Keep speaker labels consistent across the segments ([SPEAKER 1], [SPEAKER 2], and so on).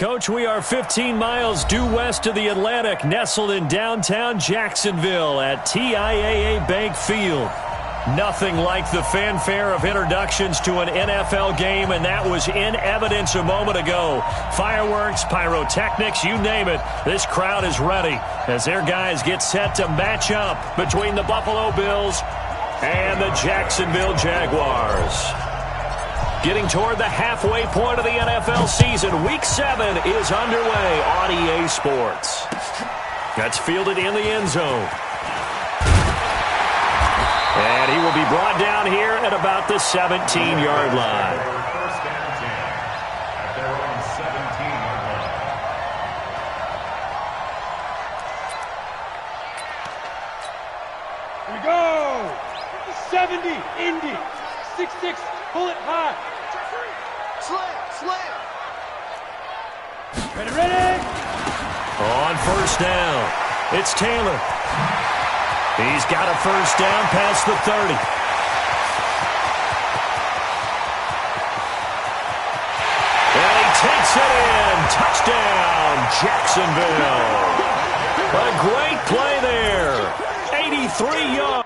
[SPEAKER 1] Coach, we are 15 miles due west of the Atlantic, nestled in downtown Jacksonville at TIAA Bank Field. Nothing like the fanfare of introductions to an NFL game, and that was in evidence a moment ago. Fireworks, pyrotechnics, you name it. This crowd is ready as their guys get set to match up between the Buffalo Bills and the Jacksonville Jaguars. Getting toward the halfway point of the NFL season, Week 7 is underway on EA Sports. That's fielded in the end zone. And he will be brought down here at about the 17-yard line.
[SPEAKER 2] First down 10 at their own 17-yard line.
[SPEAKER 3] Here we go. 70, Indy. 6-6, pull it high. Slam. Ready.
[SPEAKER 1] On first down, it's Taylor. He's got a first down past the 30. And he takes it in. Touchdown, Jacksonville. A great play there. 83 yards.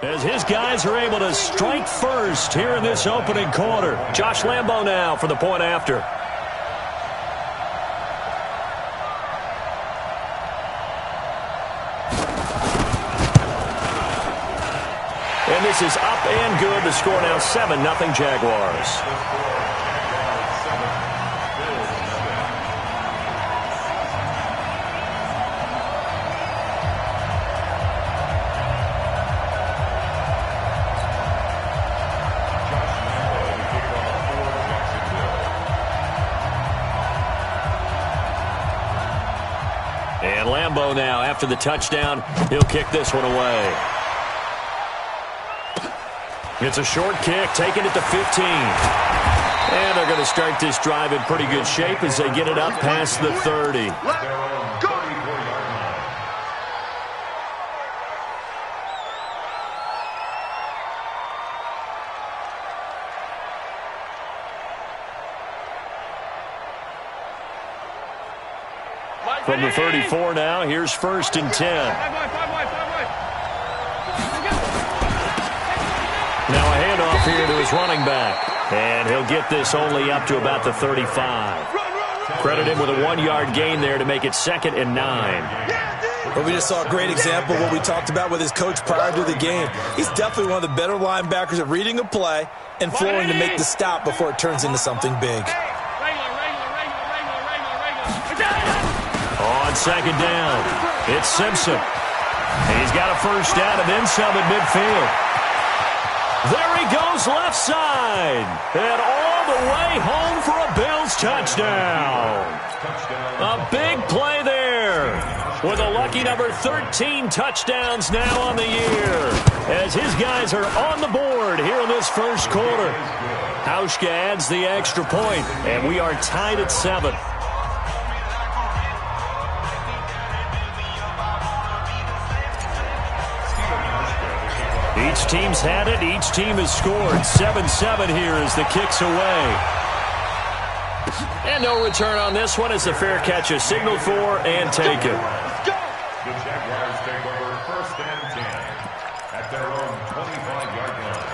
[SPEAKER 1] As his guys are able to strike first here in this opening quarter. Josh Lambo now for the point after. And this is up and good. The score now 7-0 Jaguars. And Lambo now, after the touchdown, he'll kick this one away. It's a short kick, taking it to 15. And they're going to start this drive in pretty good shape as they get it up past the 30. From the 34 now, here's first and 10. Now a handoff here to his running back. And he'll get this only up to about the 35. Credit him with a 1-yard gain there to make it 2nd and 9.
[SPEAKER 4] But we just saw a great example of what we talked about with his coach prior to the game. He's definitely one of the better linebackers at reading a play and flowing to make the stop before it turns into something big.
[SPEAKER 1] On second down, it's Simpson. He's got a first down and then some at midfield. There he goes left side. And all the way home for a Bills touchdown. A big play there. With a lucky number 13 touchdowns now on the year. As his guys are on the board here in this first quarter. Hauschka adds the extra point, and we are tied at 7. Each team's had it. Each team has scored. 7-7 here as the kick's away. And no return on this one as the fair catch is signaled for and taken.
[SPEAKER 2] The Jaguars take over first and 10 at their own 25-yard line.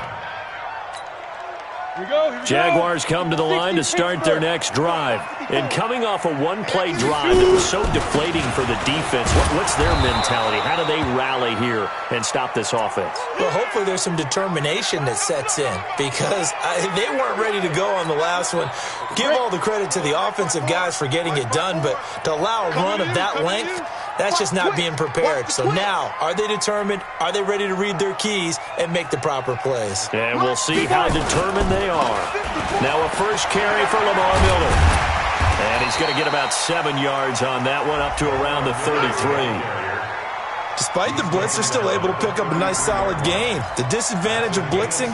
[SPEAKER 1] Jaguars come to the line to start their next drive. And coming off a one-play drive that was so deflating for the defense, what's their mentality? How do they rally here and stop this offense?
[SPEAKER 4] Well, hopefully there's some determination that sets in because they weren't ready to go on the last one. Give all the credit to the offensive guys for getting it done, but to allow a run of that length, that's just not being prepared. So now, are they determined? Are they ready to read their keys and make the proper plays?
[SPEAKER 1] And we'll see how determined they are. Now a first carry for Lamar Miller. And he's going to get about 7 yards on that one, up to around the 33.
[SPEAKER 4] Despite the blitz, they're still able to pick up a nice solid gain. The disadvantage of blitzing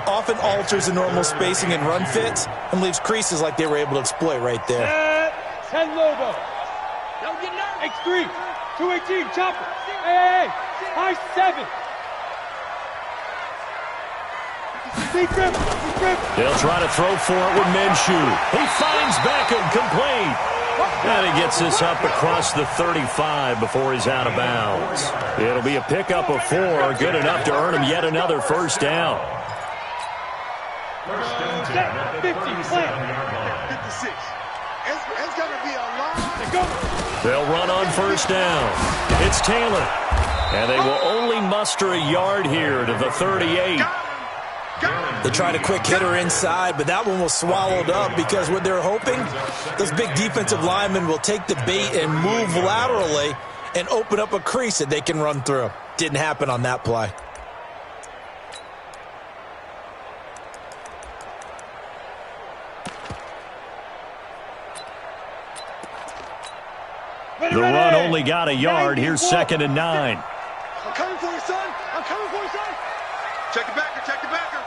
[SPEAKER 4] often alters the normal spacing and run fits and leaves creases like they were able to exploit right there.
[SPEAKER 3] 10 Lobo. X3, 218, chopper. Hey, high 7. Deep grip.
[SPEAKER 1] They'll try to throw for it with Minshew. He finds Beckham, complete. And he gets this up across the 35 before he's out of bounds. It'll be a pickup of 4, good enough to earn him yet another first down.
[SPEAKER 3] 50, plant.
[SPEAKER 5] 56. It's going to be a long...
[SPEAKER 1] They'll run on first down. It's Taylor. And they will only muster a yard here to the 38.
[SPEAKER 4] They tried a quick hitter inside, but that one was swallowed up because what they're hoping, those big defensive linemen will take the bait and move laterally and open up a crease that they can run through. Didn't happen on that play.
[SPEAKER 1] The run only got a yard. Here's 2nd and 9.
[SPEAKER 5] I'm coming for you, son. I'm coming for you, son. Check the backer. Check the backer.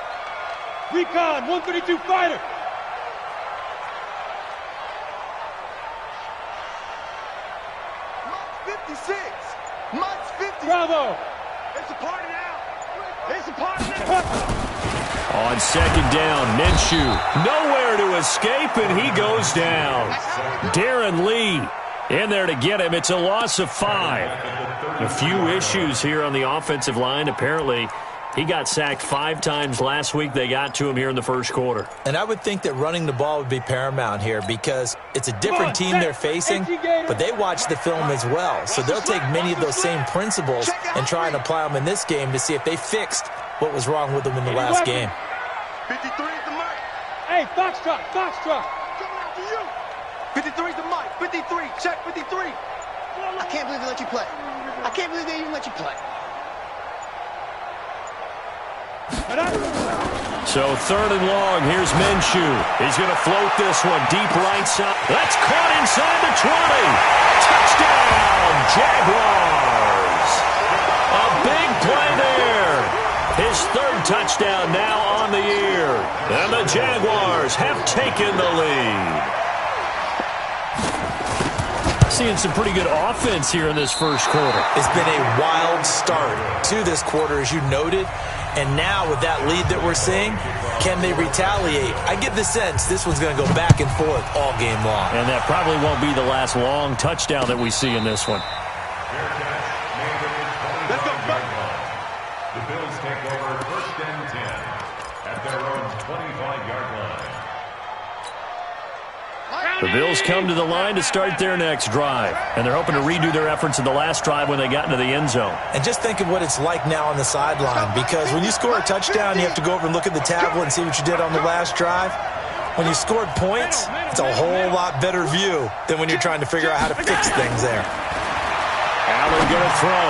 [SPEAKER 3] Recon, 132 fighter.
[SPEAKER 5] Mike 56. Mike's 50.
[SPEAKER 3] Bravo.
[SPEAKER 5] It's a party now. It's a party now.
[SPEAKER 1] On 2nd down, Minshew. Nowhere to escape, and he goes down. Darren Lee in there to get him. It's a loss of 5. A few issues here on the offensive line. Apparently, he got sacked 5 times last week. They got to him here in the first quarter.
[SPEAKER 4] And I would think that running the ball would be paramount here because it's a different team they're facing, but they watch the film as well. So they'll take many of those same principles and try and apply them in this game to see if they fixed what was wrong with them in the last game.
[SPEAKER 5] 53 is the mic.
[SPEAKER 3] Hey, Foxtrot.
[SPEAKER 5] Coming after you. 53 is the mic. 53. Check 53. I can't believe they let you play. I can't believe they even let you play.
[SPEAKER 1] So 3rd and long, here's Minshew. He's going to float this one deep right side. That's caught inside the 20. Touchdown, Jaguars. A big play there. His 3rd touchdown now on the year. And the Jaguars have taken the lead. Seeing some pretty good offense here in this first quarter.
[SPEAKER 4] It's been a wild start to this quarter, as you noted. And now with that lead that we're seeing, can they retaliate? I get the sense this one's going to go back and forth all game long.
[SPEAKER 1] And that probably won't be the last long touchdown that we see in this one.
[SPEAKER 5] Let's go.
[SPEAKER 2] The Bills take over 1st and 10 at their own 25-yard line.
[SPEAKER 1] The Bills come to the line to start their next drive, and they're hoping to redo their efforts in the last drive when they got into the end zone.
[SPEAKER 4] And just think of what it's like now on the sideline, because when you score a touchdown, you have to go over and look at the tablet and see what you did on the last drive. When you scored points, it's a whole lot better view than when you're trying to figure out how to fix things there.
[SPEAKER 1] Allen going to throw.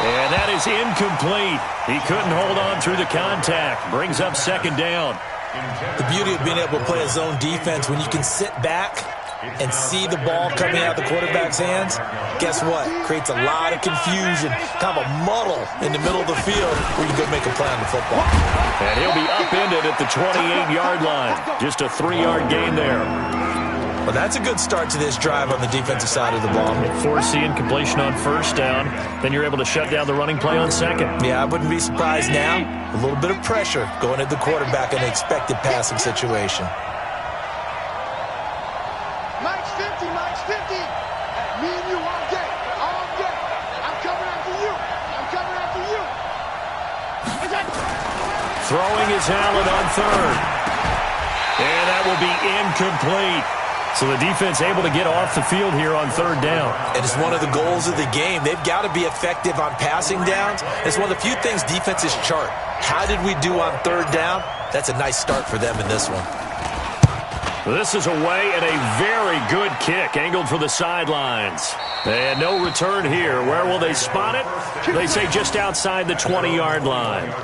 [SPEAKER 1] And that is incomplete. He couldn't hold on through the contact. Brings up 2nd down.
[SPEAKER 4] The beauty of being able to play a zone defense, when you can sit back and see the ball coming out of the quarterback's hands, guess what? Creates a lot of confusion, kind of a muddle in the middle of the field where you can go make a play on the football.
[SPEAKER 1] And he'll be upended at the 28-yard line. Just a 3-yard gain there.
[SPEAKER 4] Well, that's a good start to this drive on the defensive side of the ball.
[SPEAKER 1] Forcing completion on 1st down. Then you're able to shut down the running play on 2nd.
[SPEAKER 4] Yeah, I wouldn't be surprised now. A little bit of pressure going at the quarterback in an expected passing situation.
[SPEAKER 5] Mike's 50. Mike's 50. Me and you all day. All day. I'm coming after you. I'm coming after you.
[SPEAKER 1] Throwing is Allen on 3rd. And that will be incomplete. So the defense able to get off the field here on 3rd down.
[SPEAKER 4] It is one of the goals of the game. They've got to be effective on passing downs. It's one of the few things defenses chart. How did we do on 3rd down? That's a nice start for them in this one.
[SPEAKER 1] This is away and a very good kick angled for the sidelines. And no return here. Where will they spot it? They say just outside the 20-yard line.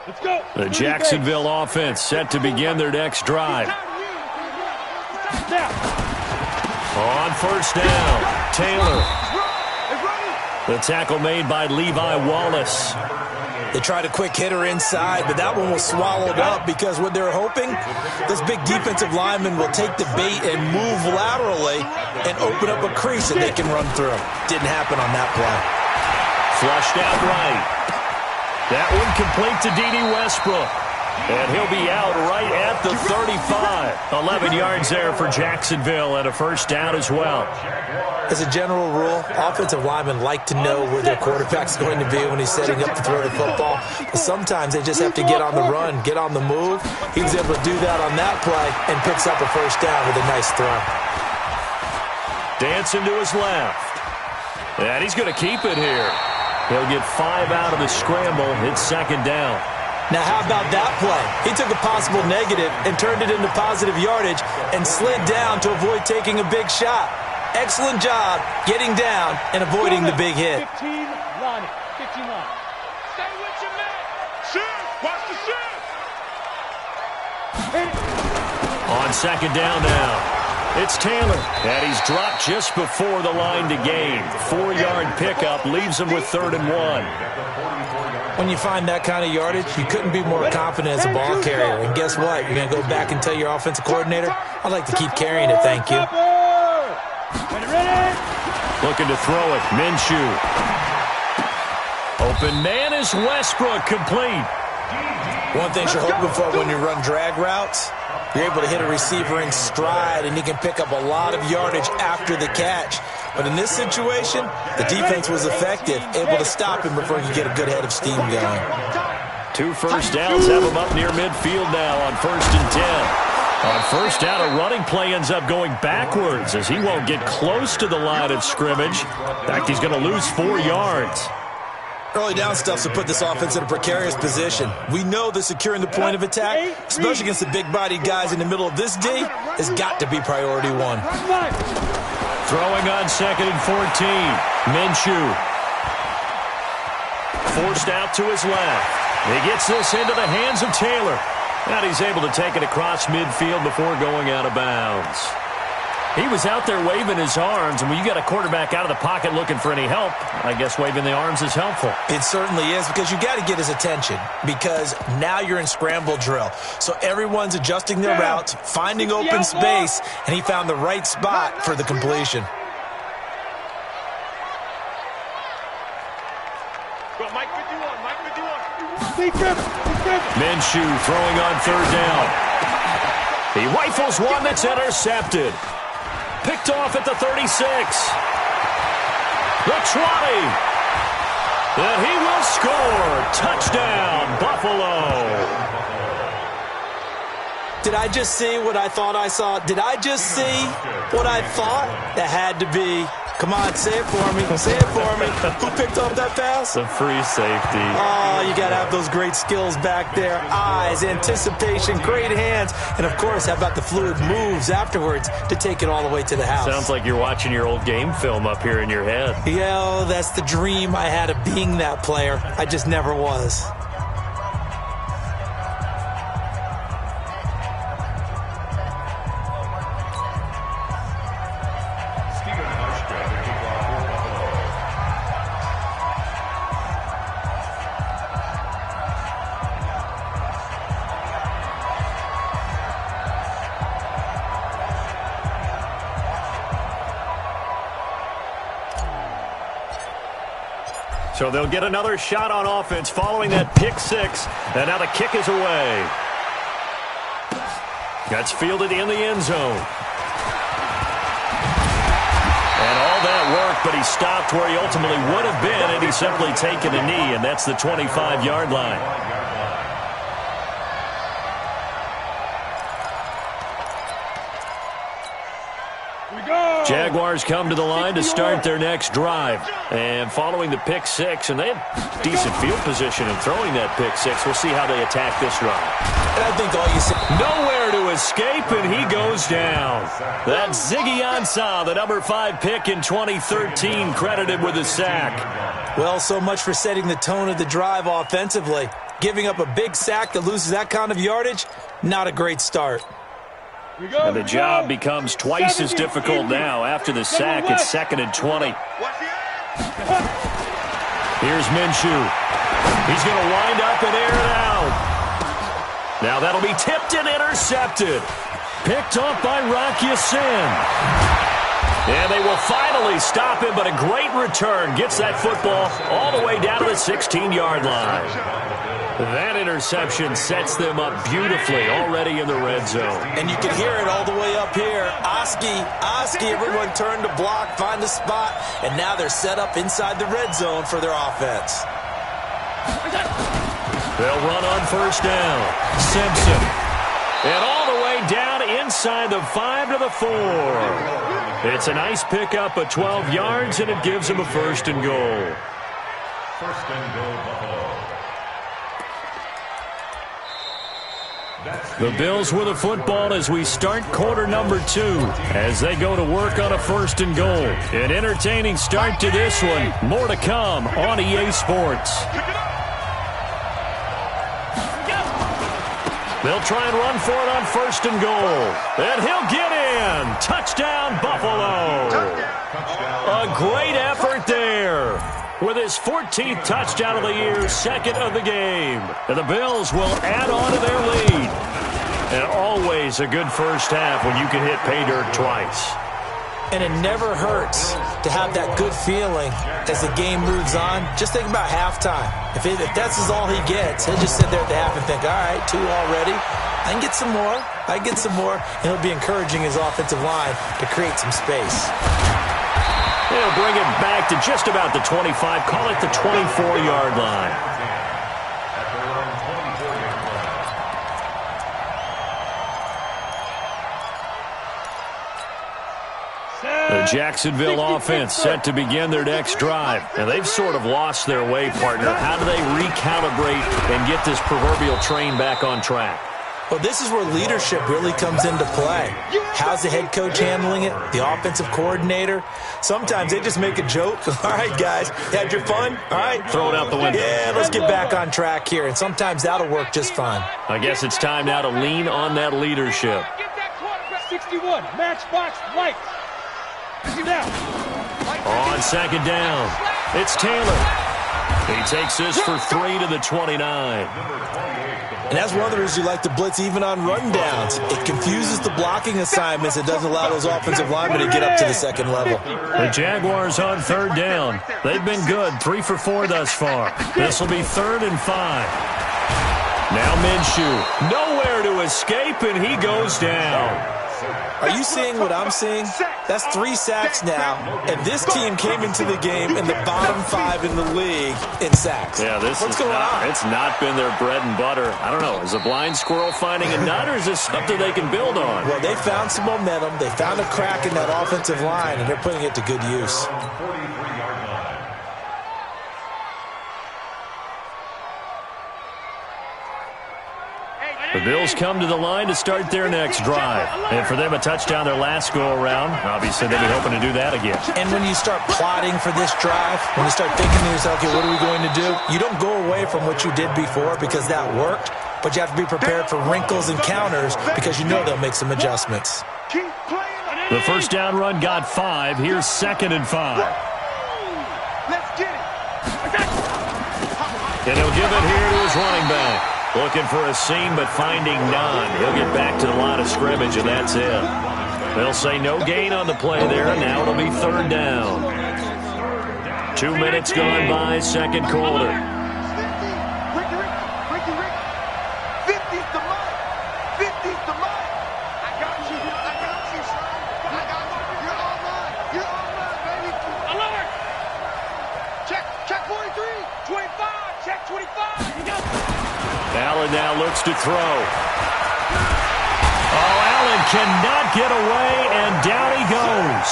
[SPEAKER 3] Let's go.
[SPEAKER 1] The Jacksonville offense set to begin their next drive.
[SPEAKER 3] Now.
[SPEAKER 1] On first down, Taylor. The tackle made by Levi Wallace.
[SPEAKER 4] They tried a quick hitter inside, but that one was swallowed up because what they're hoping, this big defensive lineman will take the bait and move laterally and open up a crease that they can run through. Didn't happen on that play.
[SPEAKER 1] Flushed out right. That one complete to D.D. Westbrook. And he'll be out right at the 35. 11 yards there for Jacksonville and a first down as well.
[SPEAKER 4] As a general rule, offensive linemen like to know where their quarterback's going to be when he's setting up to throw the football. But sometimes they just have to get on the run, get on the move. He was able to do that on that play and picks up a first down with a nice throw.
[SPEAKER 1] Dancing to his left. And he's going to keep it here. He'll get 5 out of the scramble. It's second down.
[SPEAKER 4] Now, how about that play? He took a possible negative and turned it into positive yardage and slid down to avoid taking a big shot. Excellent job getting down and avoiding the big hit.
[SPEAKER 3] 15 line. 15 line.
[SPEAKER 6] Stay with your man. Shoot. Watch the shoot.
[SPEAKER 1] On second down now, it's Taylor. And he's dropped just before the line to gain. 4-yard pickup leaves him with 3rd and 1.
[SPEAKER 4] When you find that kind of yardage, you couldn't be more confident as a ball carrier. And guess what? You're going to go back and tell your offensive coordinator, I'd like to keep carrying it, thank you.
[SPEAKER 1] Looking to throw it, Minshew. Open man is Westbrook, complete.
[SPEAKER 4] One thing you're hoping for when you run drag routes, you're able to hit a receiver in stride, and he can pick up a lot of yardage after the catch. But in this situation, the defense was effective, able to stop him before he could get a good head of steam going.
[SPEAKER 1] 2 first downs have him up near midfield now on 1st and 10. On first down, a running play ends up going backwards as he won't get close to the line of scrimmage. In fact, he's going to lose 4 yards.
[SPEAKER 4] Early down stuff to put this offense in a precarious position. We know that securing the point of attack, especially against the big-bodied guys in the middle of this D, has got to be priority 1.
[SPEAKER 1] Throwing on 2nd and 14. Minshew. Forced out to his left. He gets this into the hands of Taylor. And he's able to take it across midfield before going out of bounds. He was out there waving his arms, and when you got a quarterback out of the pocket looking for any help, I guess waving the arms is helpful.
[SPEAKER 4] It certainly is, because you got to get his attention, because now you're in scramble drill. So everyone's adjusting their routes, finding open space, and he found the right spot for the completion.
[SPEAKER 6] Go, Mike 51, Mike 51.
[SPEAKER 1] Minshew throwing on 3rd down. He rifles one that's intercepted. Picked off at the 36. The 20. And he will score. Touchdown, Buffalo.
[SPEAKER 4] Did I just see what I thought I saw? Did I just see what I thought? That had to be. Come on, say it for me. Say it for me. Who picked off that pass?
[SPEAKER 1] The free safety.
[SPEAKER 4] Oh, you got to have those great skills back there. Eyes, anticipation, great hands. And, of course, how about the fluid moves afterwards to take it all the way to the house?
[SPEAKER 1] Sounds like you're watching your old game film up here in your head.
[SPEAKER 4] Yeah, that's the dream I had of being that player. I just never was.
[SPEAKER 1] So they'll get another shot on offense following that pick 6. And now the kick is away. That's fielded in the end zone. And all that work, but he stopped where he ultimately would have been, and he's simply taken a knee, and that's the 25-yard line. Jaguars come to the line to start their next drive. And following the pick 6, and they had decent field position in throwing that pick 6. We'll see how they attack this drive.
[SPEAKER 4] And I think all you see.
[SPEAKER 1] Nowhere to escape, and he goes down. That's Ziggy Ansah, the number 5 pick in 2013, credited with a sack.
[SPEAKER 4] Well, so much for setting the tone of the drive offensively. Giving up a big sack that loses that kind of yardage, not a great start.
[SPEAKER 1] And the job becomes twice as difficult now after the sack. It's 2nd and 20. Here's Minshew. He's going to wind up and air it out. Now that'll be tipped and intercepted. Picked off by Rock Ya-Sin. And they will finally stop him, but a great return gets that football all the way down to the 16-yard line. That interception sets them up beautifully already in the red zone.
[SPEAKER 4] And you can hear it all the way up here. Oski, everyone turned to block, find a spot, and now they're set up inside the red zone for their offense.
[SPEAKER 1] They'll run on first down. Simpson. And all the way down inside the 5 to the 4. It's a nice pickup of 12 yards, and it gives them a 1st and goal.
[SPEAKER 2] 1st and goal, Buffalo.
[SPEAKER 1] The Bills with the football as we start quarter number 2 as they go to work on a 1st and goal. An entertaining start to this one. More to come on EA Sports. They'll try and run for it on 1st and goal. And he'll get in. Touchdown, Buffalo. A great effort there. With his 14th touchdown of the year, 2nd of the game. And the Bills will add on to their lead. And always a good first half when you can hit pay dirt twice.
[SPEAKER 4] And it never hurts to have that good feeling as the game moves on. Just think about halftime. If that's all he gets, he'll just sit there at the half and think, all right, 2 already. I can get some more. And he'll be encouraging his offensive line to create some space.
[SPEAKER 1] They'll bring it back to just about the 25, call it the 24-yard line. The Jacksonville offense set to begin their next drive. And they've sort of lost their way, partner. How do they recalibrate and get this proverbial train back on track?
[SPEAKER 4] Well, this is where leadership really comes into play. How's the head coach handling it? The offensive coordinator? Sometimes they just make a joke. All right, guys, you had your fun? All right.
[SPEAKER 1] Throw it out the window.
[SPEAKER 4] Yeah, let's get back on track here. And sometimes that'll work just fine.
[SPEAKER 1] I guess it's time now to lean on that leadership.
[SPEAKER 3] 61, matchbox lights. Now.
[SPEAKER 1] On 2nd down, it's Taylor. He takes this for 3 to the 29.
[SPEAKER 4] And that's one of the reasons you like to blitz even on rundowns. It confuses the blocking assignments. It doesn't allow those offensive linemen to get up to the 2nd level.
[SPEAKER 1] The Jaguars on 3rd down. They've been good, 3 for 4 thus far. This will be 3rd and 5. Now Minshew, nowhere to escape, and he goes down.
[SPEAKER 4] Are you seeing what I'm seeing? That's 3 sacks now, and this team came into the game in the bottom 5 in the league in sacks.
[SPEAKER 1] Yeah, what's going on? It's not been their bread and butter. I don't know. Is a blind squirrel finding a nut, or is this something they can build on?
[SPEAKER 4] Well, they found some momentum. They found a crack in that offensive line, and they're putting it to good use.
[SPEAKER 1] The Bills come to the line to start their next drive. And for them, a touchdown their last go-around. Obviously, they'll be hoping to do that again.
[SPEAKER 4] And when you start plotting for this drive, when you start thinking to yourself, okay, what are we going to do? You don't go away from what you did before because that worked, but you have to be prepared for wrinkles and counters because you know they'll make some adjustments.
[SPEAKER 1] The first down run got 5. Here's 2nd and 5.
[SPEAKER 5] Let's get it.
[SPEAKER 1] And he'll give it here to his running back. Looking for a seam, but finding none. He'll get back to the line of scrimmage, and that's it. They'll say no gain on the play there, and now it'll be 3rd down. 2 minutes gone by, 2nd quarter.
[SPEAKER 5] 50's the mark. 50's the mark. I got you. I got you, son. I got you. You're all mine. You're all mine, baby.
[SPEAKER 3] Alert!
[SPEAKER 5] Check 43.
[SPEAKER 3] 25, check 25. You got it.
[SPEAKER 1] Allen now looks to throw. Oh, Allen cannot get away, and down he goes.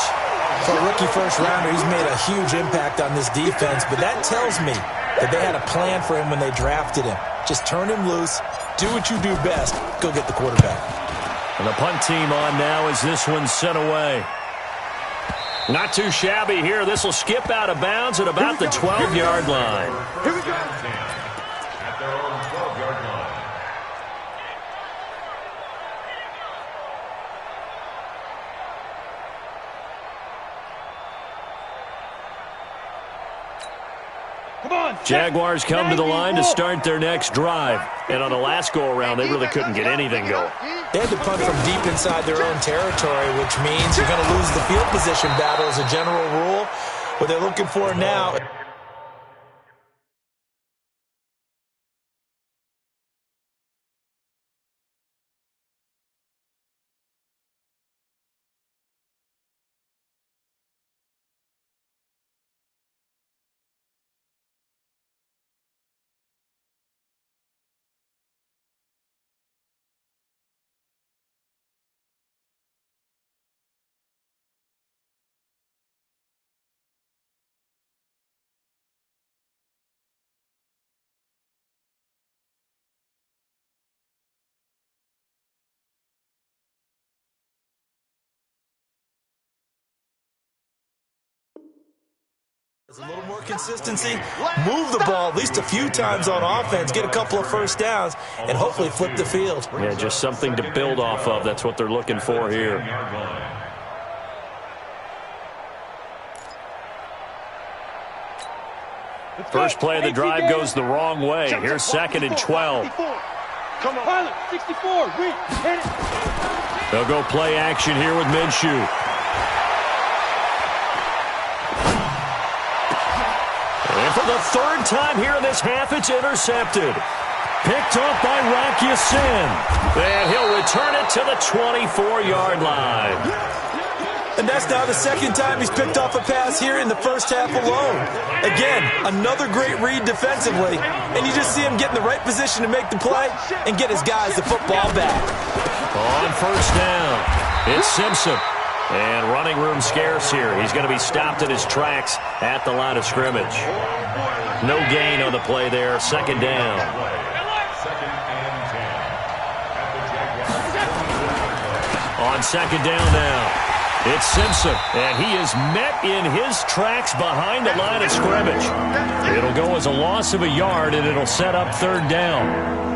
[SPEAKER 4] For a rookie first-rounder, he's made a huge impact on this defense, but that tells me that they had a plan for him when they drafted him. Just turn him loose, do what you do best, go get the quarterback.
[SPEAKER 1] And the punt team on now as this one's sent away. Not too shabby here. This will skip out of bounds at about the 12-yard line.
[SPEAKER 5] Here we go.
[SPEAKER 2] At their own 12-yard line.
[SPEAKER 1] Jaguars come to the line to start their next drive. And on the last go-around, they really couldn't get anything going.
[SPEAKER 4] They had to punt from deep inside their own territory, which means you're going to lose the field position battle as a general rule. What they're looking for now... A little more consistency, move the ball at least a few times on offense, get a couple of first downs, and hopefully flip the field.
[SPEAKER 1] Yeah, just something to build off of. That's what they're looking for here. First play of the drive goes the wrong way. Here's 2nd and 12.
[SPEAKER 3] Come on. Pilot, 64. Wait, hit it.
[SPEAKER 1] They'll go play action here with Minshew. And for the 3rd time here in this half, it's intercepted. Picked off by Rocky Sin. And he'll return it to the 24-yard line.
[SPEAKER 4] And that's now the 2nd time he's picked off a pass here in the first half alone. Again, another great read defensively. And you just see him get in the right position to make the play and get his guys the football back.
[SPEAKER 1] On first down, it's Simpson. And running room scarce here. He's going to be stopped in his tracks at the line of scrimmage. No gain on the play there. 2nd down.
[SPEAKER 2] 2nd and 10.
[SPEAKER 1] On 2nd down now, it's Simpson. And he is met in his tracks behind the line of scrimmage. It'll go as a loss of a yard, and it'll set up 3rd down.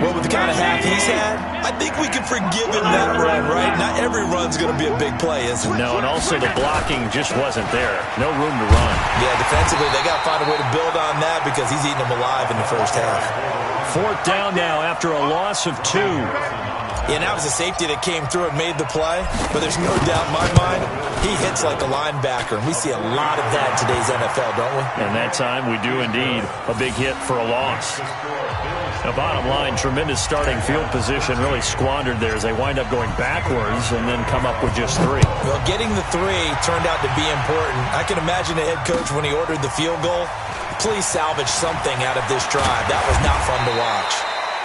[SPEAKER 4] Well, with the kind of half he's had, I think we can forgive him that run, right? Not every run's going to be a big play, is it?
[SPEAKER 1] No, and also the blocking just wasn't there. No room to run.
[SPEAKER 4] Yeah, defensively, they got to find a way to build on that because he's eating them alive in the first half.
[SPEAKER 1] 4th down now after a loss of 2.
[SPEAKER 4] Yeah, and that was a safety that came through and made the play, but there's no doubt in my mind, he hits like a linebacker, and we see a lot of that in today's NFL, don't we?
[SPEAKER 1] And that time, we do indeed. A big hit for a loss. The bottom line, tremendous starting field position really squandered there as they wind up going backwards and then come up with just 3.
[SPEAKER 4] Well, getting the 3 turned out to be important. I can imagine the head coach when he ordered the field goal, please salvage something out of this drive. That was not fun to watch.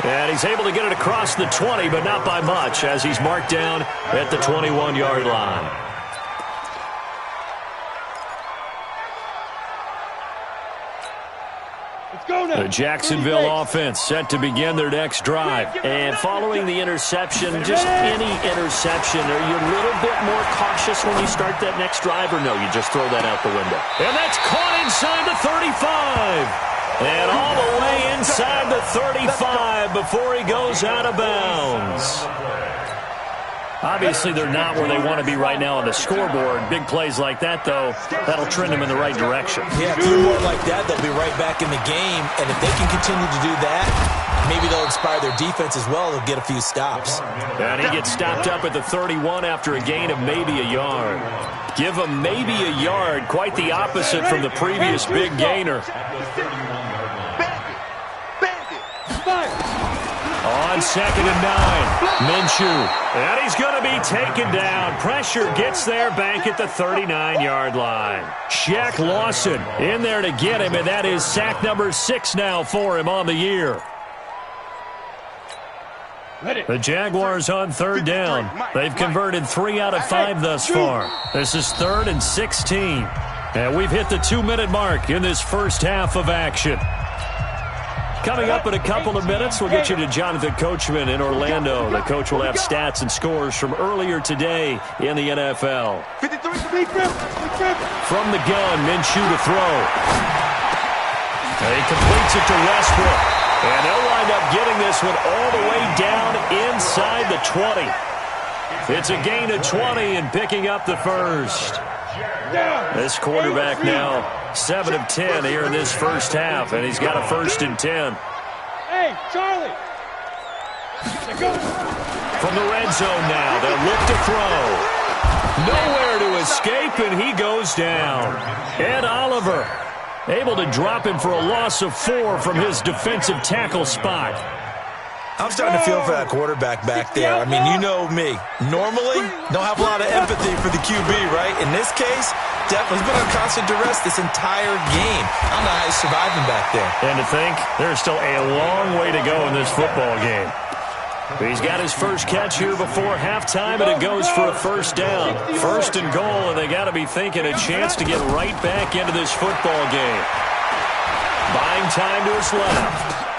[SPEAKER 1] And he's able to get it across the 20, but not by much, as he's marked down at the 21-yard line. The Jacksonville offense set to begin their next drive. And following the interception, just any interception, are you a little bit more cautious when you start that next drive, or no, you just throw that out the window? And that's caught inside the 35. And all the way inside the 35 before he goes out of bounds. Obviously, they're not where they want to be right now on the scoreboard. Big plays like that, though, that'll trend them in the right direction.
[SPEAKER 4] Yeah, a few more like that, they'll be right back in the game. And if they can continue to do that, maybe they'll inspire their defense as well. They'll get a few stops.
[SPEAKER 1] And he gets stopped up at the 31 after a gain of maybe a yard. Give him maybe a yard. Quite the opposite from the previous big gainer. On 2nd and 9, Minshew. And he's going to be taken down. Pressure gets there back at the 39-yard line. Shaq Lawson in there to get him, and that is sack number 6 now for him on the year. The Jaguars on 3rd down. They've converted 3 out of 5 thus far. This is 3rd and 16. And we've hit the 2-minute mark in this first half of action. Coming up in a couple of minutes, we'll get you to Jonathan Coachman in Orlando. The coach will have stats and scores from earlier today in the NFL. From the gun, Minshew to throw. And he completes it to Westbrook. And they'll wind up getting this one all the way down inside the 20. It's a gain of 20 and picking up the first. This quarterback now 7 of 10 here in this first half, and he's got a 1st and 10.
[SPEAKER 3] Hey, Charlie.
[SPEAKER 1] From the red zone now, they'll look to throw. Nowhere to escape, and he goes down. Ed Oliver able to drop him for a loss of 4 from his defensive tackle spot.
[SPEAKER 4] I'm starting to feel for that quarterback back there. I mean, you know me. Normally, don't have a lot of empathy for the QB, right? In this case, definitely been on constant duress this entire game. I don't know how he's surviving back there.
[SPEAKER 1] And to think, there's still a long way to go in this football game. He's got his first catch here before halftime, and it goes for a 1st down. 1st and goal, and they got to be thinking a chance to get right back into this football game. Buying time to his left.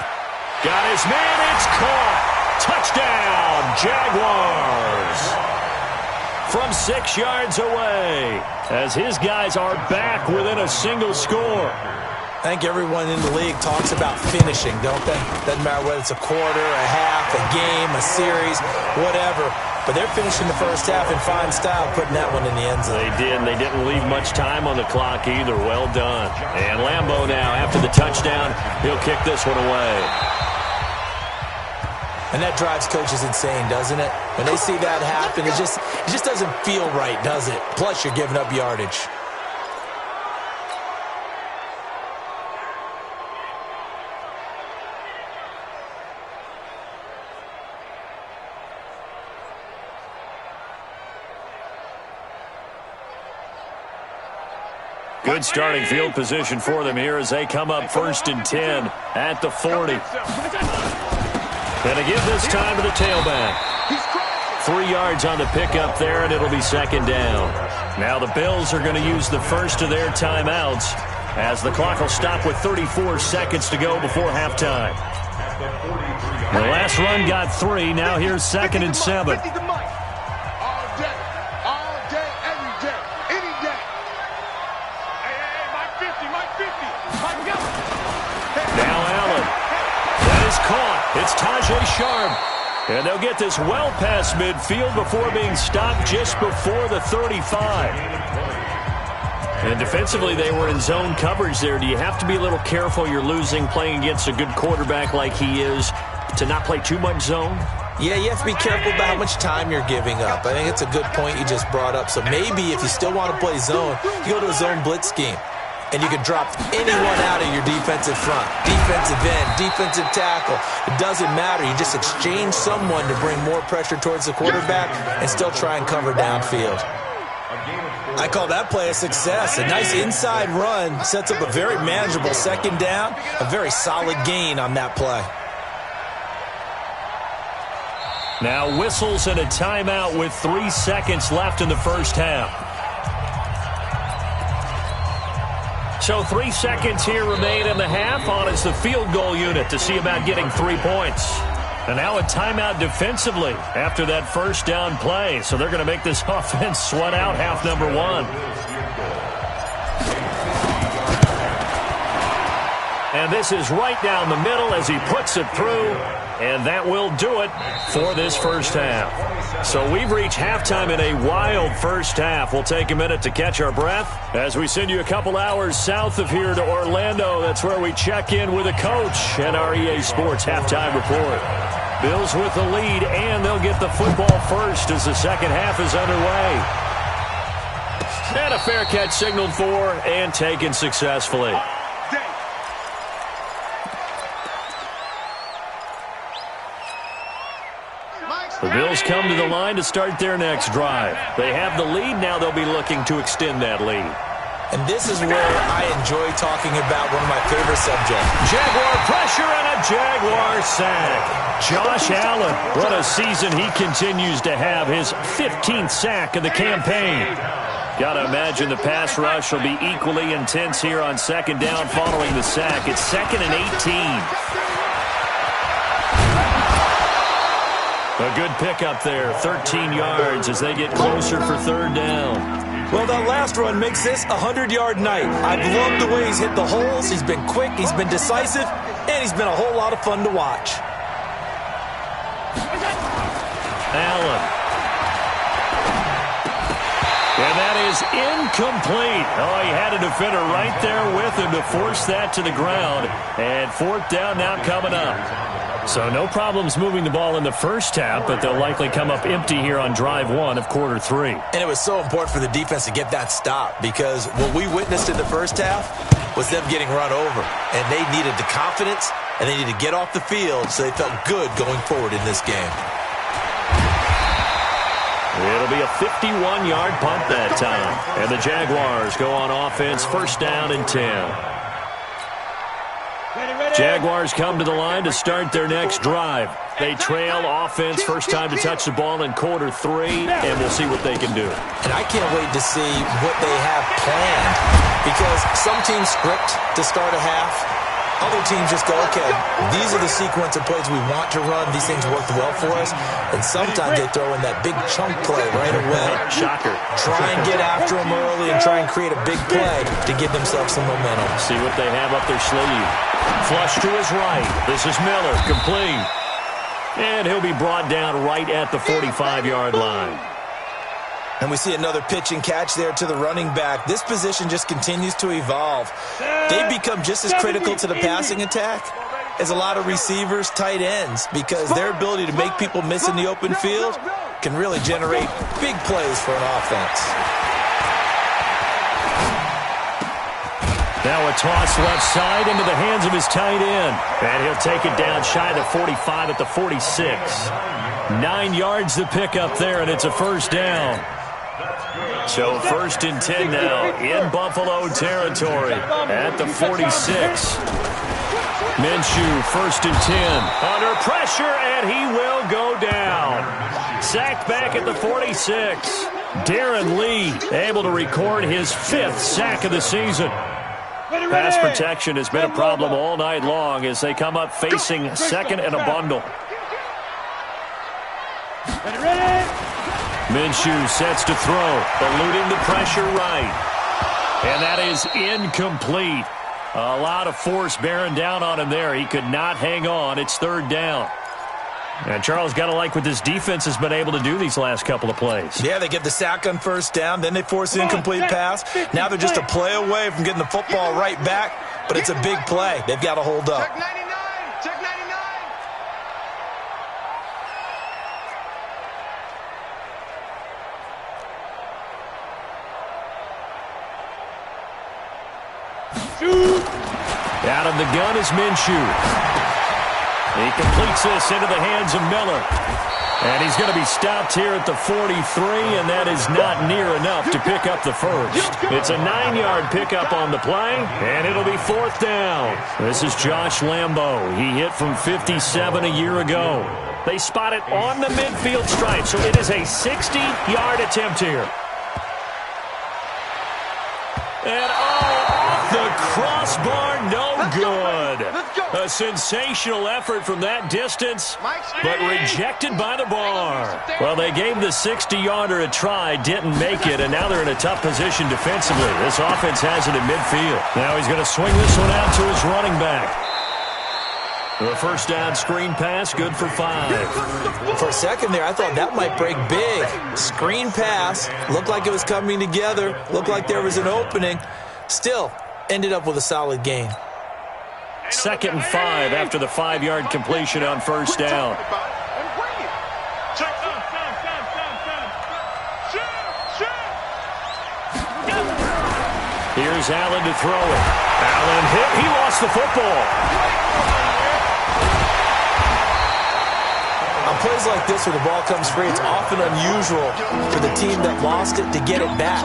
[SPEAKER 1] Got his man, it's caught. Touchdown, Jaguars. From 6 yards away, as his guys are back within a single score.
[SPEAKER 4] I think everyone in the league talks about finishing, don't they? Doesn't matter whether it's a quarter, a half, a game, a series, whatever. But they're finishing the first half in fine style, putting that one in the end zone.
[SPEAKER 1] They did, and they didn't leave much time on the clock either. Well done. And Lambeau now, after the touchdown, he'll kick this one away.
[SPEAKER 4] And that drives coaches insane, doesn't it? When they see that happen, it just doesn't feel right, does it? Plus, you're giving up yardage.
[SPEAKER 1] Good starting field position for them here as they come up 1st and 10 at the 40. And to give this time to the tailback. 3 yards on the pickup there, and it'll be 2nd down. Now the Bills are going to use the first of their timeouts as the clock will stop with 34 seconds to go before halftime. The last run got 3. Now here's 2nd and 7. It's Tajay Sharp, and they'll get this well past midfield before being stopped just before the 35. And defensively, they were in zone coverage there. Do you have to be a little careful? You're losing playing against a good quarterback like he is to not play too much zone?
[SPEAKER 4] Yeah, you have to be careful about how much time you're giving up. I think it's a good point you just brought up. So maybe if you still want to play zone, you go to a zone blitz scheme. And you can drop anyone out of your defensive front, defensive end, defensive tackle. It doesn't matter. You just exchange someone to bring more pressure towards the quarterback and still try and cover downfield. I call that play a success. A nice inside run sets up a very manageable 2nd down, a very solid gain on that play.
[SPEAKER 1] Now whistles and a timeout with 3 seconds left in the first half. So 3 seconds here remain in the half on as the field goal unit to see about getting 3 points. And now a timeout defensively after that 1st down play. So they're going to make this offense sweat out half number 1. And this is right down the middle as he puts it through. And that will do it for this first half. So we've reached halftime in a wild first half. We'll take a minute to catch our breath as we send you a couple hours south of here to Orlando. That's where we check in with a coach and our EA Sports halftime report. Bills with the lead, and they'll get the football first as the second half is underway. And a fair catch signaled for and taken successfully. The Bills come to the line to start their next drive. They have the lead. Now they'll be looking to extend that lead.
[SPEAKER 4] And this is where I enjoy talking about one of my favorite subjects.
[SPEAKER 1] Jaguar pressure and a Jaguar sack. Josh Allen, what a season he continues to have. His 15th sack of the campaign. Got to imagine the pass rush will be equally intense here on 2nd down following the sack. It's 2nd and 18. A good pickup there, 13 yards as they get closer for 3rd down.
[SPEAKER 4] Well, that last run makes this a 100-yard night. I've loved the way he's hit the holes. He's been quick, he's been decisive, and he's been a whole lot of fun to watch.
[SPEAKER 1] Allen. And that is incomplete. Oh, he had a defender right there with him to force that to the ground. And fourth down now coming up. So no problems moving the ball in the first half, but they'll likely come up empty here on drive one of quarter three.
[SPEAKER 4] And it was so important for the defense to get that stop, because what we witnessed in the first half was them getting run over. And they needed the confidence, and they needed to get off the field so they felt good going forward in this game.
[SPEAKER 1] It'll be a 51-yard punt that time. And the Jaguars go on offense, first down and 10. Jaguars come to the line to start their next drive. They trail offense, first time to touch the ball in quarter three, and we'll see what they can do.
[SPEAKER 4] And I can't wait to see what they have planned, because some teams script to start a half. Other teams just go, okay, these are the sequence of plays we want to run. These things worked well for us. And sometimes they throw in that big chunk play right away.
[SPEAKER 1] Shocker.
[SPEAKER 4] Try and get after them early and try and create a big play to give themselves some momentum.
[SPEAKER 1] See what they have up their sleeve. Flush to his right. This is Miller, complete. And he'll be brought down right at the 45-yard line.
[SPEAKER 4] And we see another pitch and catch there to the running back. This position just continues to evolve. They become just as critical to the passing attack as a lot of receivers, tight ends, because their ability to make people miss in the open field can really generate big plays for an offense.
[SPEAKER 1] Now a toss left side into the hands of his tight end. And he'll take it down shy of the 45 at the 46. 9 yards to pick up there, and it's a first down. So first and 10 now in Buffalo territory at the 46. Minshew, first and 10. Under pressure, and he will go down. Sacked back at the 46. Darren Lee able to record his 5th sack of the season. Pass protection has been a problem all night long as they come up facing second and a bundle. Minshew sets to throw, eluding the pressure right. And that is incomplete. A lot of force bearing down on him there. He could not hang on. It's third down. And Charles, got to like what this defense has been able to do these last couple of plays.
[SPEAKER 4] Yeah, they get the sack on first down, then they force an incomplete pass. Now they're just a play away from getting the football right back, but it's a big play. They've got to hold up.
[SPEAKER 5] Check 99. Check 99.
[SPEAKER 1] Out of the gun is Minshew. He completes this into the hands of Miller. And he's going to be stopped here at the 43, and that is not near enough to pick up the first. It's a 9-yard pickup on the play, and it'll be fourth down. This is Josh Lambo. He hit from 57 a year ago. They spot it on the midfield stripe, so it is a 60-yard attempt here. And off the crossbar, no good. A sensational effort from that distance, but rejected by the bar. Well, they gave the 60-yarder a try, didn't make it, and now they're in a tough position defensively. This offense has it in midfield. Now he's going to swing this one out to his running back. The first down screen pass, good for 5.
[SPEAKER 4] For a second there, I thought that might break big. Screen pass, looked like it was coming together, looked like there was an opening. Still, ended up with a solid gain.
[SPEAKER 1] Second and 5 after the 5-yard completion on first down. Here's Allen to throw it. Allen hit. He lost the football.
[SPEAKER 4] On plays like this where the ball comes free, it's often unusual for the team that lost it to get it back,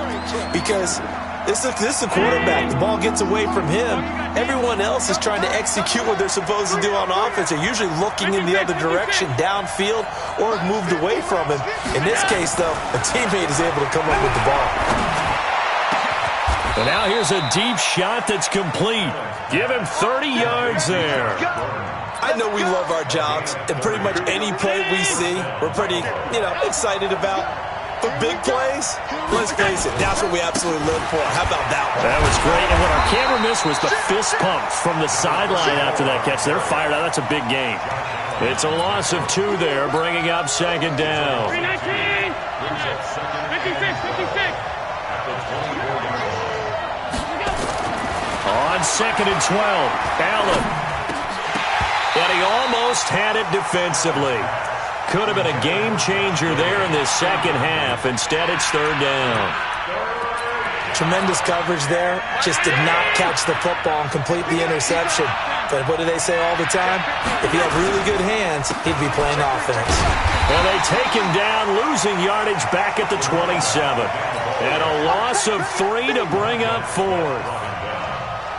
[SPEAKER 4] because this is the quarterback. The ball gets away from him. Everyone else is trying to execute what they're supposed to do on offense. They're usually looking in the other direction, downfield, or moved away from him. In this case, though, a teammate is able to come up with the ball.
[SPEAKER 1] And now here's a deep shot that's complete. Give him 30 yards there.
[SPEAKER 4] I know we love our jobs, and pretty much any play we see, we're pretty, excited about. But big plays, let's face it, that's what we absolutely live for. How about that one?
[SPEAKER 1] That was great, and what our camera missed was the fist pump from the sideline after that catch. They're fired out. That's a big gain. It's a loss of 2 there, bringing up second down.
[SPEAKER 3] 56.
[SPEAKER 1] On 2nd and 12, Allen. And he almost had it defensively. Could have been a game changer there in this second half. Instead, it's 3rd down.
[SPEAKER 4] Tremendous coverage there. Just did not catch the football and complete the interception. But what do they say all the time? If he had really good hands, he'd be playing offense.
[SPEAKER 1] Well, they take him down, losing yardage back at the 27. And a loss of 3 to bring up 4th.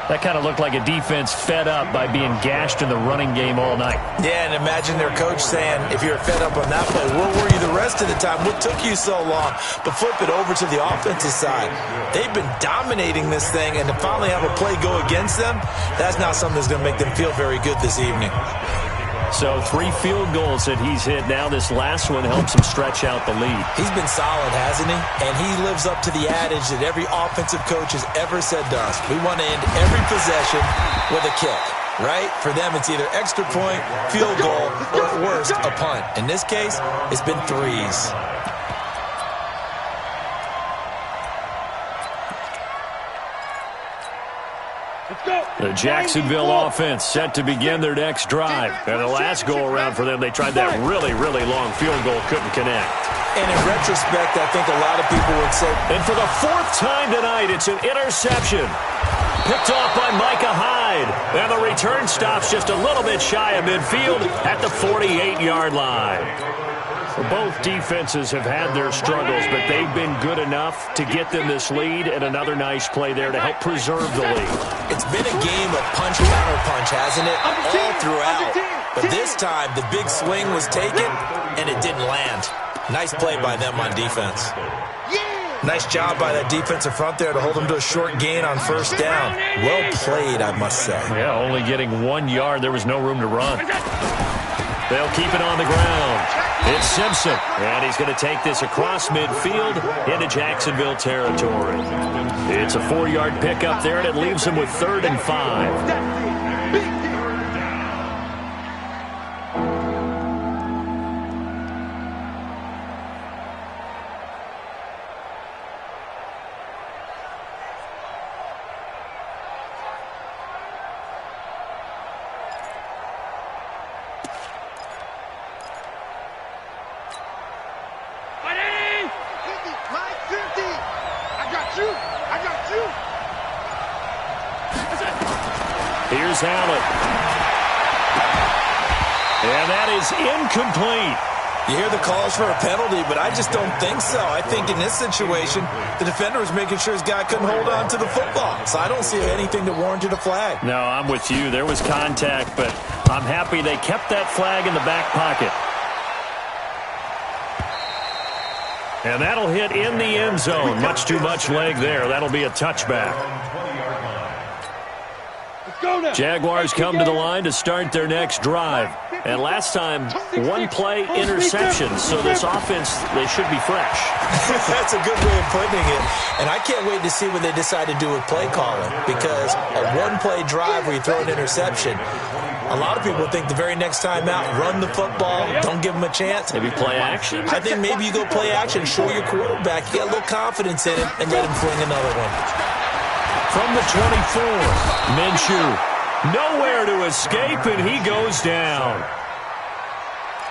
[SPEAKER 1] That kind of looked like a defense fed up by being gashed in the running game all night.
[SPEAKER 4] Yeah, and imagine their coach saying, if you're fed up on that play, where were you the rest of the time? What took you so long? But flip it over to the offensive side. They've been dominating this thing, and to finally have a play go against them, that's not something that's going to make them feel very good this evening.
[SPEAKER 1] So 3 field goals that he's hit now. This last one helps him stretch out the lead.
[SPEAKER 4] He's been solid, hasn't he? And he lives up to the adage that every offensive coach has ever said to us. We want to end every possession with a kick, right? For them, it's either extra point, field goal, or at worst, a punt. In this case, it's been 3s.
[SPEAKER 1] The Jacksonville offense set to begin their next drive. And the last go-around for them, they tried that really, really long field goal, couldn't connect.
[SPEAKER 4] And in retrospect, I think a lot of people would say...
[SPEAKER 1] And for the 4th time tonight, it's an interception. Picked off by Micah Hyde. And the return stops just a little bit shy of midfield at the 48-yard line. Both defenses have had their struggles, but they've been good enough to get them this lead, and another nice play there to help preserve the lead.
[SPEAKER 4] It's been a game of punch-counter-punch, hasn't it? All throughout. But this time, the big swing was taken, and it didn't land. Nice play by them on defense. Nice job by that defensive front there to hold them to a short gain on 1st down. Well played, I must say.
[SPEAKER 1] Yeah, only getting 1 yard. There was no room to run. They'll keep it on the ground. It's Simpson, and he's going to take this across midfield into Jacksonville territory. It's a 4-yard pickup there, and it leaves him with 3rd and 5. Here's Allen. And that is incomplete.
[SPEAKER 4] You hear the calls for a penalty, but I just don't think so. I think in this situation, the defender was making sure his guy couldn't hold on to the football. So I don't see anything that warranted a flag.
[SPEAKER 1] No, I'm with you. There was contact, but I'm happy they kept that flag in the back pocket. And that'll hit in the end zone. Much too much leg there. That'll be a touchback. Jaguars come to the line to start their next drive. And last time, 1-play interception. So this offense, they should be fresh.
[SPEAKER 4] That's a good way of putting it. And I can't wait to see what they decide to do with play calling. Because a 1-play drive where you throw an interception, a lot of people think the very next time out, run the football, don't give them a chance.
[SPEAKER 1] Maybe play action?
[SPEAKER 4] I think maybe you go play action, show your quarterback, you get a little confidence in him, and let him fling another one.
[SPEAKER 1] From the 24, Minshew. Nowhere to escape, and he goes down.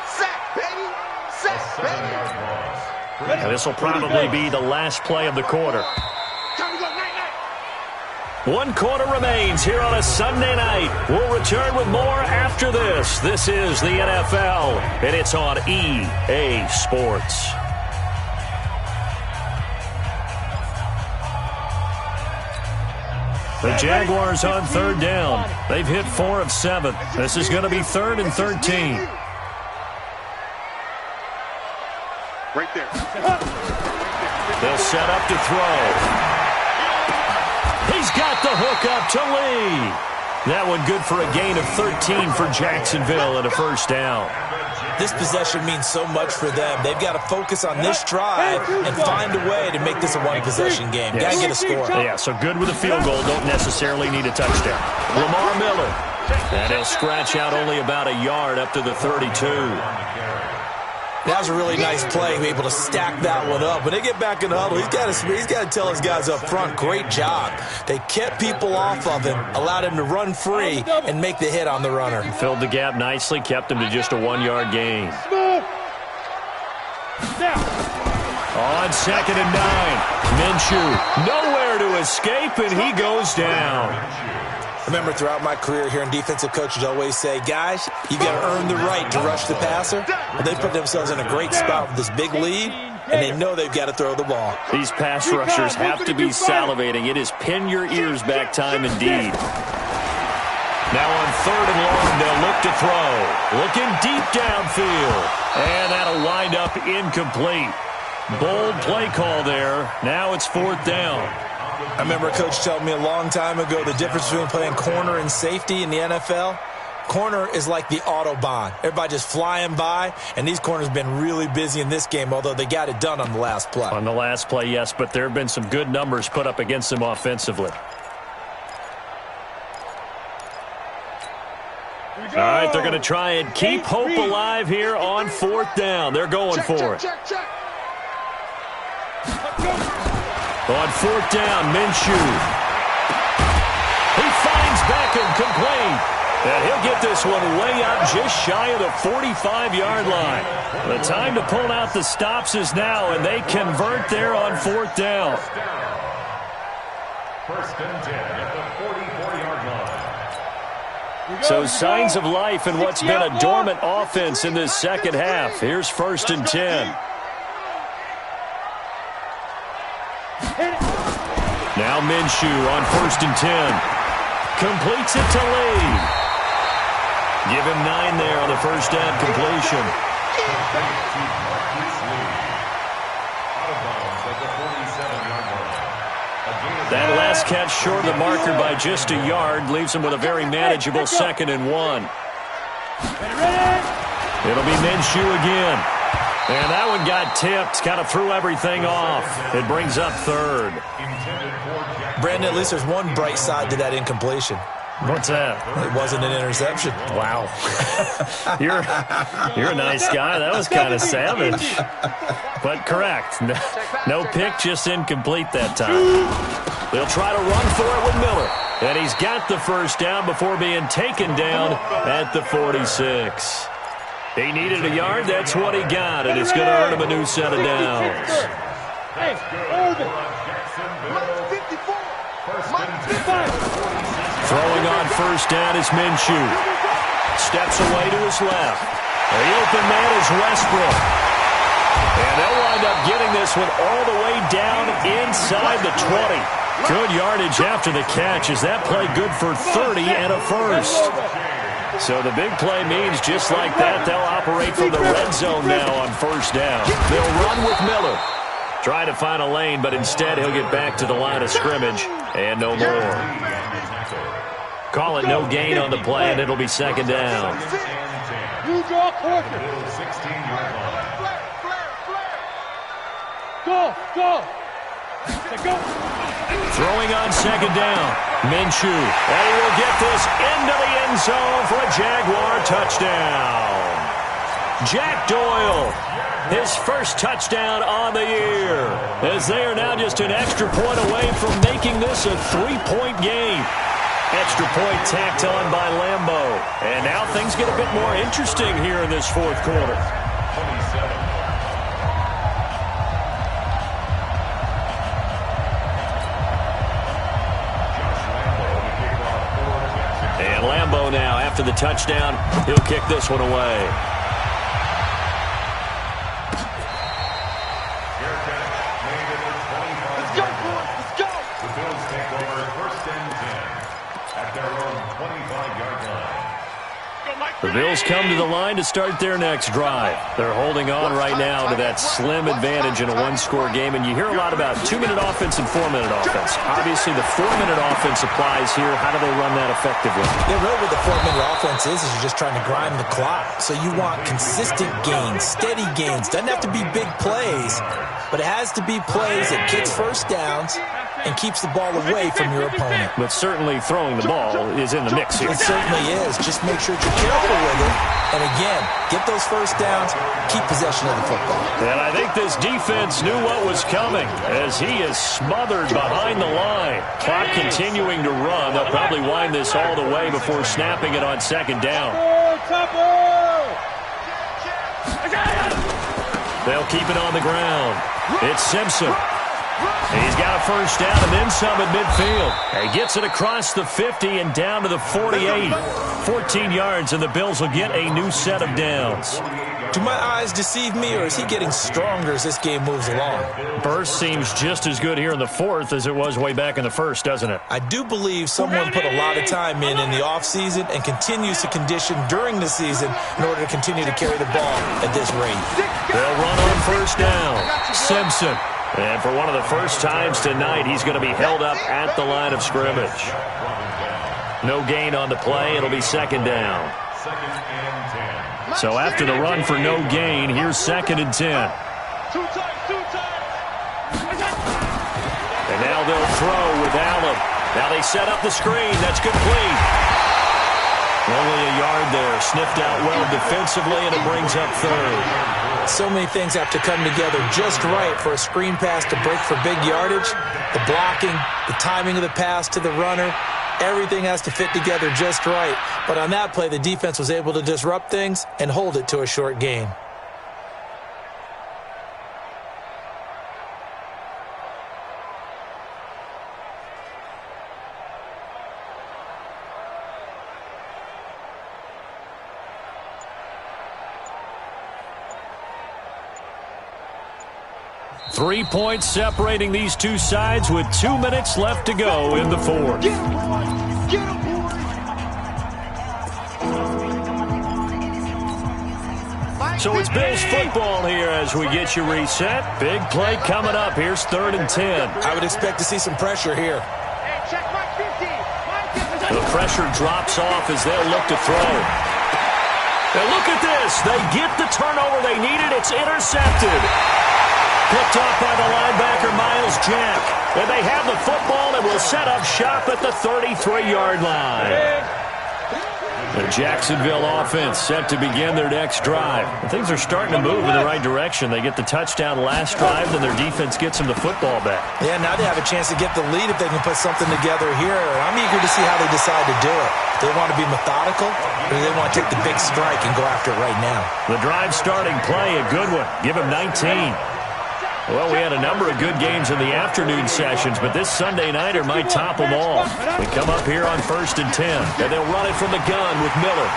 [SPEAKER 5] Sack, baby! Sack, baby!
[SPEAKER 1] And this will probably be the last play of the quarter.
[SPEAKER 5] Time to go, night-night!
[SPEAKER 1] 1 quarter remains here on a Sunday night. We'll return with more after this. This is the NFL, and it's on EA Sports. The Jaguars on 3rd down. They've hit 4 of 7. This is going to be 3rd and 13.
[SPEAKER 6] Right there.
[SPEAKER 1] They'll set up to throw. He's got the hook up to Lee. That one good for a gain of 13 for Jacksonville and a 1st down.
[SPEAKER 4] This possession means so much for them. They've got to focus on this drive and find a way to make this a 1-possession game. Got to get a score.
[SPEAKER 1] Yeah, so good with a field goal. Don't necessarily need a touchdown. Lamar Miller. And he'll scratch out only about a yard up to the 32.
[SPEAKER 4] That was a really nice play, able to stack that one up. When they get back in the huddle, he's got to tell his guys up front, great job. They kept people off of him, allowed him to run free and make the hit on the runner.
[SPEAKER 1] Filled the gap nicely, kept him to just a 1-yard gain. On 2nd and 9, Minshew nowhere to escape, and he goes down.
[SPEAKER 4] Remember, throughout my career here in defensive coaches always say, guys, you got to earn the right to rush the passer. Well, they put themselves in a great spot with this big lead, and they know they've got to throw the ball.
[SPEAKER 1] These pass rushers have to be salivating. It is pin your ears back time indeed. Now on 3rd and long, they'll look to throw. Looking deep downfield. And that'll wind up incomplete. Bold play call there. Now it's 4th down.
[SPEAKER 4] I remember a coach telling me a long time ago the difference between playing corner and safety in the NFL. Corner is like the Autobahn. Everybody just flying by, and these corners have been really busy in this game, although they got it done on the last play.
[SPEAKER 1] On the last play, yes, but there have been some good numbers put up against them offensively. All right, they're going to try and keep hope alive here on 4th down. They're going for it. On 4th down, Minshew. He finds Beckham complete. And he'll get this one way up just shy of the 45-yard line. The time to pull out the stops is now, and they convert there on 4th down.
[SPEAKER 2] 1st and 10 at the 44-yard line.
[SPEAKER 1] So signs of life in what's been a dormant offense in this second half. Here's 1st and 10. Now Minshew on 1st and 10. Completes it to Lee. Give him 9 there on the 1st down completion. That last catch short of the marker by just a yard leaves him with a very manageable 2nd and 1. It'll be Minshew again. And that one got tipped, kind of threw everything off. It brings up 3rd.
[SPEAKER 4] Brandon, at least there's one bright side to that incompletion.
[SPEAKER 1] What's that?
[SPEAKER 4] It wasn't an interception.
[SPEAKER 1] Wow. You're a nice guy. That was kind of savage. But correct. No pick, just incomplete that time. They'll try to run for it with Miller. And he's got the 1st down before being taken down at the 46. He needed a yard. That's what he got, and it's going to earn him a new set of downs.
[SPEAKER 3] Hey,
[SPEAKER 1] Throwing on 1st down is Minshew. Steps away to his left. The open man is Westbrook. And they'll wind up getting this one all the way down inside the 20. Good yardage after the catch. Is that play good for 30 and a 1st? So the big play means just like that, they'll operate from the red zone now on 1st down. They'll run with Miller. Try to find a lane, but instead he'll get back to the line of scrimmage and no more. Call it no gain on the play, and it'll be 2nd down.
[SPEAKER 3] You draw quarter. Go.
[SPEAKER 1] Throwing on 2nd down. Minshew. And he will get this into the end zone for a Jaguar touchdown. Jack Doyle, his 1st touchdown on the year, as they are now just an extra point away from making this a 3-point game. Extra point tacked on by Lambeau. And now things get a bit more interesting here in this 4th quarter.
[SPEAKER 2] 27.
[SPEAKER 1] And Lambeau now, after the touchdown, he'll kick this one away.
[SPEAKER 5] Let's go, boys. Let's go.
[SPEAKER 2] The Bills take over 1st and 10 at their own 25-yard line.
[SPEAKER 1] The Bills come to the line to start their next drive. They're holding on right now to that slim advantage in a 1-score game, and you hear a lot about 2-minute offense and 4-minute offense. Obviously, the 4-minute offense applies here. How do they run that effectively?
[SPEAKER 4] Yeah, really what the 4-minute offense is you're just trying to grind the clock. So you want consistent gains, steady gains. Doesn't have to be big plays, but it has to be plays that gets 1st downs and keeps the ball away from your opponent.
[SPEAKER 1] But certainly throwing the ball is in the mix here.
[SPEAKER 4] It certainly is. Just make sure you're careful with it. And again, get those first downs, keep possession of the football.
[SPEAKER 1] And I think this defense knew what was coming as he is smothered behind the line. Clock continuing to run. They'll probably wind this all the way before snapping it on second down. They'll keep it on the ground. It's Simpson. He's got a first down and then some at midfield. He gets it across the 50 and down to the 48. 14 yards, and the Bills will get a new set of downs.
[SPEAKER 4] Do my eyes deceive me, or is he getting stronger as this game moves along?
[SPEAKER 1] Burst seems just as good here in the fourth as it was way back in the first, doesn't it?
[SPEAKER 4] I do believe someone put a lot of time in the offseason and continues to condition during the season in order to continue to carry the ball at this rate.
[SPEAKER 1] They'll run on first down. Simpson. And for one of the first times tonight, he's going to be held up at the line of scrimmage. No gain on the play. It'll be second down. So after the run for no gain, here's second and 10. And now they'll throw with Allen. Now they set up the screen. That's complete. Only a yard there. Sniffed out well defensively, and it brings up third.
[SPEAKER 4] So many things have to come together just right for a screen pass to break for big yardage. The blocking, the timing of the pass to the runner, everything has to fit together just right. But on that play, the defense was able to disrupt things and hold it to a short gain.
[SPEAKER 1] Three points separating these two sides with 2 minutes left to go in the fourth. So it's Bills football here as we get you reset. Big play coming up. Here's third and 10.
[SPEAKER 4] I would expect to see some pressure here.
[SPEAKER 1] The pressure drops off as they'll look to throw. And look at this. They get the turnover they needed. It's intercepted. Picked off by the linebacker, Miles Jack. And they have the football and will set up shop at the 33-yard line. The Jacksonville offense set to begin their next drive. Things are starting to move in the right direction. They get the touchdown last drive, then their defense gets them the football back.
[SPEAKER 4] Yeah, now they have a chance to get the lead if they can put something together here. I'm eager to see how they decide to do it. Do they want to be methodical, or do they want to take the big strike and go after it right now?
[SPEAKER 1] The drive starting play, a good one. Give him 19. Well, we had a number of good games in the afternoon sessions, but this Sunday nighter might top them all. We come up here on first and 10, and they'll run it from the gun with Miller.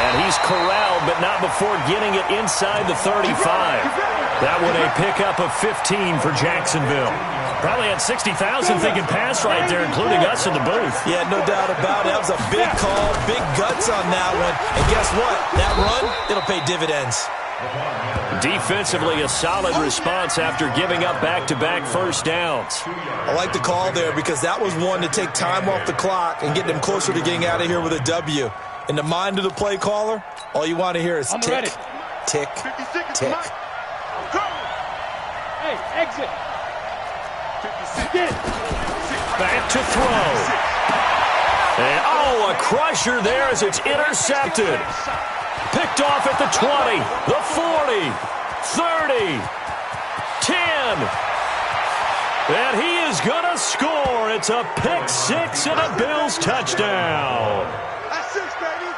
[SPEAKER 1] And he's corralled, but not before getting it inside the 35. That one a pickup of 15 for Jacksonville. Probably had 60,000 thinking pass right there, including us in the booth.
[SPEAKER 4] Yeah, no doubt about it. That was a big call, big guts on that one. And guess what? That run, it'll pay dividends.
[SPEAKER 1] Defensively, a solid response after giving up back-to-back first downs.
[SPEAKER 4] I like the call there because that was one to take time off the clock and get them closer to getting out of here with a W. In the mind of the play caller, all you want to hear is tick, tick, tick.
[SPEAKER 3] Hey, exit.
[SPEAKER 1] Back to throw. And, a crusher there as it's intercepted. Picked off at the 20, the 40, 30, 10. And he is going to score. It's a pick six and a Bills touchdown.
[SPEAKER 5] That's six, baby.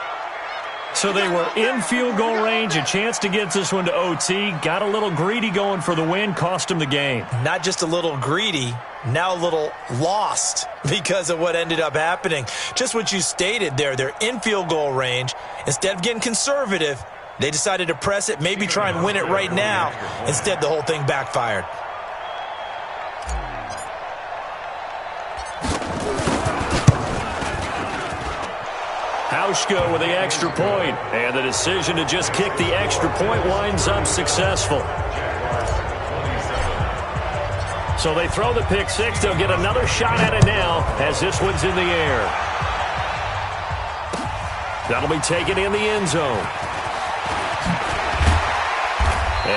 [SPEAKER 1] So they were in field goal range, a chance to get this one to OT. Got a little greedy going for the win, cost him the game.
[SPEAKER 4] Not just a little greedy, now a little lost because of what ended up happening. Just what you stated there, they're in field goal range. Instead of getting conservative, they decided to press it, maybe try and win it right now. Instead, the whole thing backfired.
[SPEAKER 1] Hauschka with the extra point, and the decision to just kick the extra point winds up successful. So they throw the pick six. They'll get another shot at it now as this one's in the air. That'll be taken in the end zone.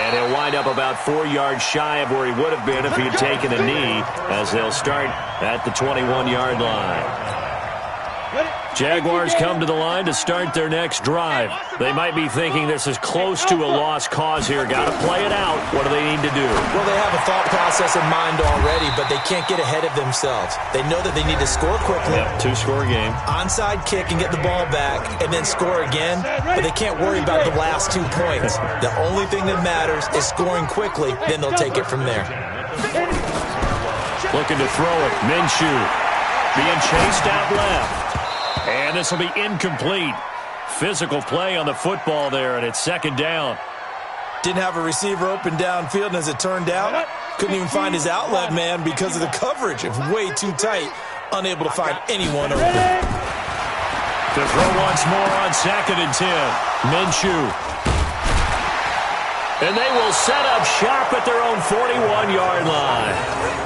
[SPEAKER 1] And he'll wind up about 4 yards shy of where he would have been if he had taken a knee, as they'll start at the 21-yard line. Jaguars come to the line to start their next drive. They might be thinking this is close to a lost cause here. Got to play it out. What do they need to do?
[SPEAKER 4] Well, they have a thought process in mind already, but they can't get ahead of themselves. They know that they need to score quickly.
[SPEAKER 1] Yep, 2-score game.
[SPEAKER 4] Onside kick and get the ball back and then score again, but they can't worry about the last 2 points. The only thing that matters is scoring quickly, then they'll take it from there.
[SPEAKER 1] Looking to throw it. Minshew being chased out left. And this will be incomplete. Physical play on the football there, and it's second down.
[SPEAKER 4] Didn't have a receiver open downfield, and as it turned out, couldn't even find his outlet man because of the coverage. It was way too tight, unable to find anyone open.
[SPEAKER 1] To throw once more on 2nd and 10. Minshew. And they will set up shop at their own 41-yard line.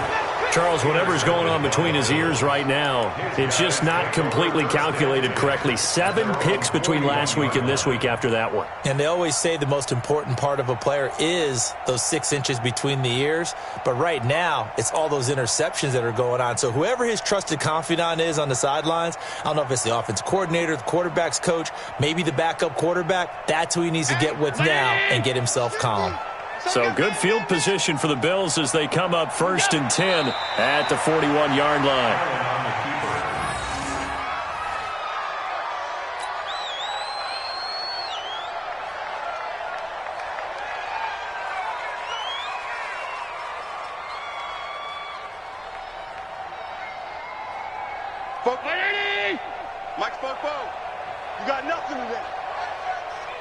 [SPEAKER 1] Charles, whatever's going on between his ears right now, it's just not completely calculated correctly. 7 picks between last week and this week after that one.
[SPEAKER 4] And they always say the most important part of a player is those 6 inches between the ears. But right now, it's all those interceptions that are going on. So whoever his trusted confidant is on the sidelines, I don't know if it's the offensive coordinator, the quarterback's coach, maybe the backup quarterback, that's who he needs to get with now and get himself calm.
[SPEAKER 1] So good field position for the Bills as they come up 1st and 10 at the 41-yard line.
[SPEAKER 5] Mike Spoke-Bo, you got nothing today.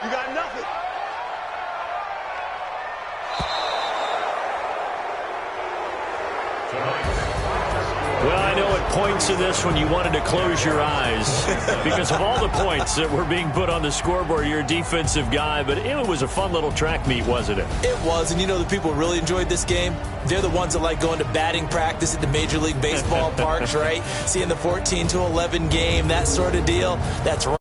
[SPEAKER 5] You got nothing.
[SPEAKER 1] Well, I know at points in this when you wanted to close your eyes because of all the points that were being put on the scoreboard. You're a defensive guy, but it was a fun little track meet, wasn't it?
[SPEAKER 4] It was, and you know the people really enjoyed this game? They're the ones that like going to batting practice at the Major League Baseball parks, right? Seeing the 14-11 game, that sort of deal. That's right.